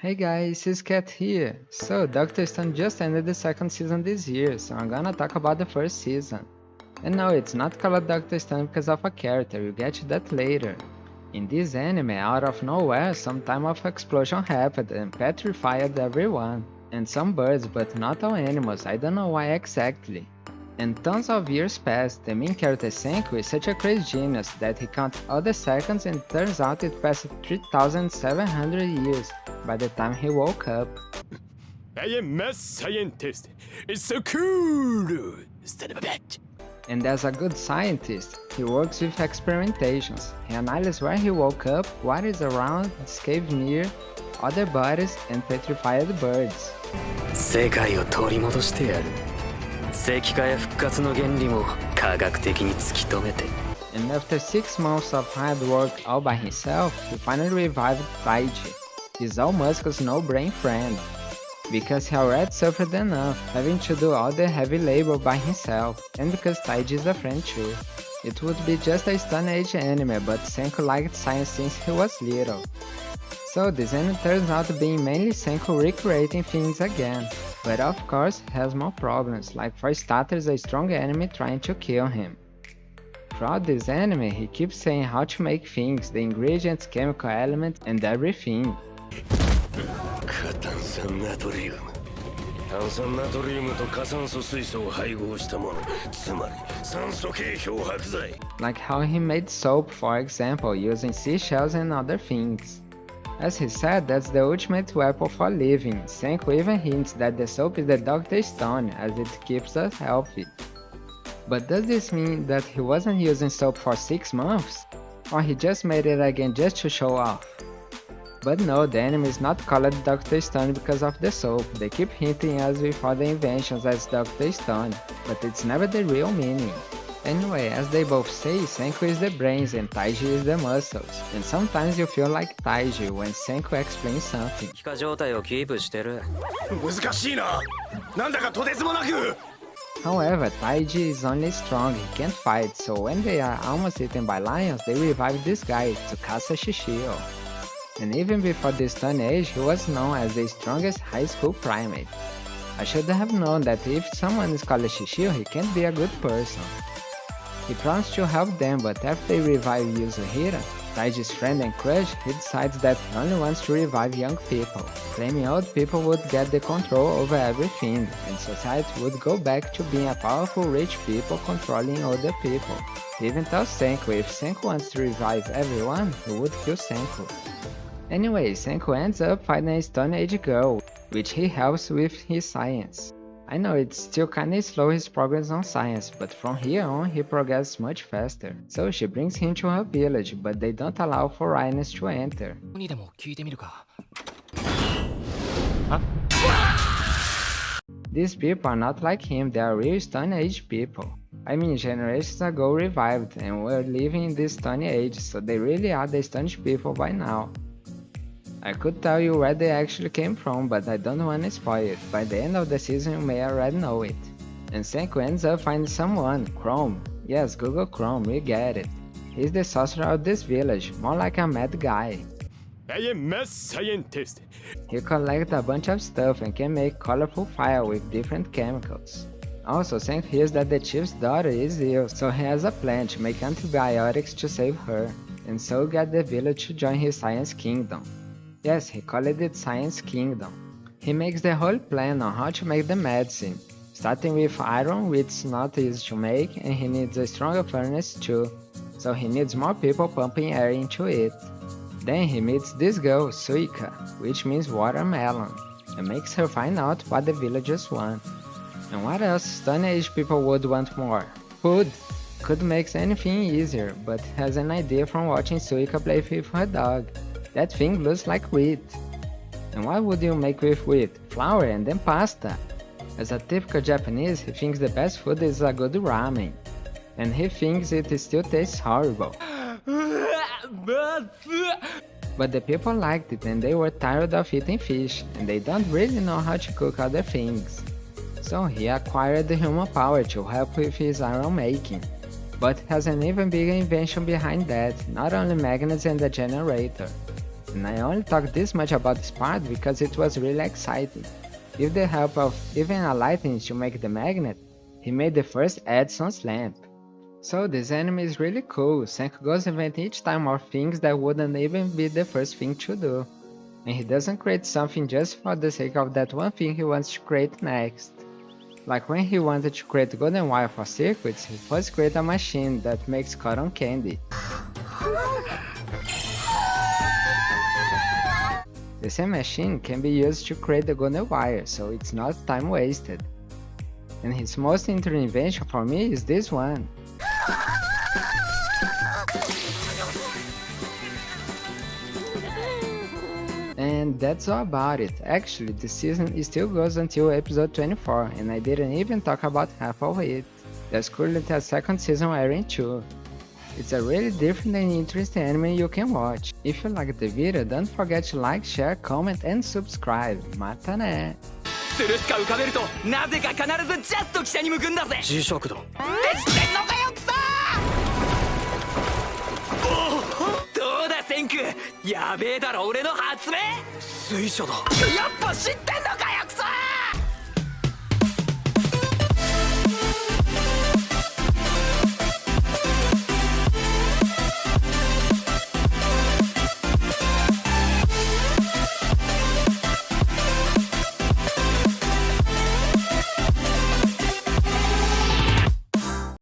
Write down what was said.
Hey guys, it's Cat here. So, Dr. Stone just ended the second season this year, so I'm gonna talk about the first season. And no, it's not called Dr. Stone because of a character, you'll get to that later. In this anime, out of nowhere, some time of explosion happened and petrified everyone. And some birds, but not all animals, I don't know why exactly. And tons of years passed, the main character Senku is such a crazy genius that he counts all the seconds and turns out it passed 3,700 years by the time he woke up. I am mad scientist. It's so cool. Son of a bitch. And as a good scientist, he works with experimentations. He analyzes where he woke up, what is around this cave near, other bodies, and petrified birds. 世界を取り戻してやる。石化や復活の原理も科学的に突き止めて。 And after 6 months of hard work all by himself, he finally revived Taiji, his all muscles no brain friend. Because he already suffered enough, having to do all the heavy labor by himself, and because Taiji is a friend too. It would be just a Stone Age anime, but Senku liked science since he was little. So this anime turns out to be mainly Senku recreating things again, but of course has more problems, like for starters a strong enemy trying to kill him. Throughout this anime, he keeps saying how to make things, the ingredients, chemical elements, and everything. 過炭酸ナトリウム炭酸ナトリウムと過酸素水素を配合したものつまり酸素系漂白剤 Like how he made soap, for example, using seashells and other things. As he said, that's the ultimate weapon for living. Senku even hints that the soap is the Dr. Stone, as it keeps us healthy. But does this mean that he wasn't using soap for 6 months? Or he just made it again just to show off? But no, the anime is not called Dr. Stone because of the soap. They keep hinting us with other inventions as Dr. Stone, but it's never the real meaning. Anyway, as they both say, Senku is the brains and Taiji is the muscles. And sometimes you feel like Taiji when Senku explains something. 気化状態をキープしてる難しいな。なんだかとてつもなく。However, Taiji is only strong, he can't fight, so when they are almost eaten by lions, they revive this guy, Tsukasa Shishio. And even before the Stone Age, he was known as the strongest high school primate. I should have known that if someone is called Shishio, he can't be a good person. He promised to help them, but after they revive Yuzuhira, Taiji's friend and crush, he decides that he only wants to revive young people, claiming old people would get the control over everything, and society would go back to being a powerful rich people controlling older people. He even tells Senku if Senku wants to revive everyone, he would kill Senku. Anyway, Senku ends up finding a Stone Age girl, which he helps with his science. I know it's still kinda slow his progress on science, but from here on he progresses much faster. So she brings him to her village, but they don't allow foreigners to enter. にでも聞いてみるか These people are not like him, they are real Stone Age people. I mean, generations ago revived and were living in this Stone Age, so they really are the Stone Age people by now. I could tell you where they actually came from, but I don't want to spoil it. By the end of the season you may already know it. And Senku ends up finding someone, Chrome. Yes, Google Chrome, you get it. He's the sorcerer of this village, more like a mad guy. I am mad scientist. He collects a bunch of stuff and can make colorful fire with different chemicals. Also, Senku hears that the chief's daughter is ill, so he has a plan to make antibiotics to save her, and so get the village to join his science kingdom. Yes, he called it Science Kingdom. He makes the whole plan on how to make the medicine, starting with iron, which is not easy to make, and he needs a stronger furnace too, so he needs more people pumping air into it. Then he meets this girl, Suika, which means watermelon, and makes her find out what the villagers want. And what else Stone Age people would want more? Food! Could make anything easier, but has an idea from watching Suika play with her dog. That thing looks like wheat. And what would you make with wheat? Flour and then pasta. As a typical Japanese, he thinks the best food is a good ramen. And he thinks it still tastes horrible. But the people liked it and they were tired of eating fish, and they don't really know how to cook other things. So he acquired the human power to help with his iron making. But has an even bigger invention behind that, not only magnets and a generator. And I only talk this much about this part because it was really exciting. With the help of even a lightning to make the magnet, he made the first Edison's lamp. So this enemy is really cool, Senku goes invent each time more things that wouldn't even be the first thing to do. And he doesn't create something just for the sake of that one thing he wants to create next. Like when he wanted to create golden wire for circuits, he first created a machine that makes cotton candy. The same machine can be used to create the golden wire, so it's not time wasted. And his most interesting invention for me is this one. And that's all about it. Actually, the season still goes until episode 24, and I didn't even talk about half of it. There's currently a second season airing too. It's a really different and interesting anime you can watch. If you liked the video, don't forget to like, share, comment and subscribe. Mata ne! スルしか浮かべるとなぜか必ずジャスト記者に向くんだぜ。磁石だ。って知ってんのかよクソー。どうだセンク、やべえだろ俺の発明。水車だ。やっぱ知ってんのか。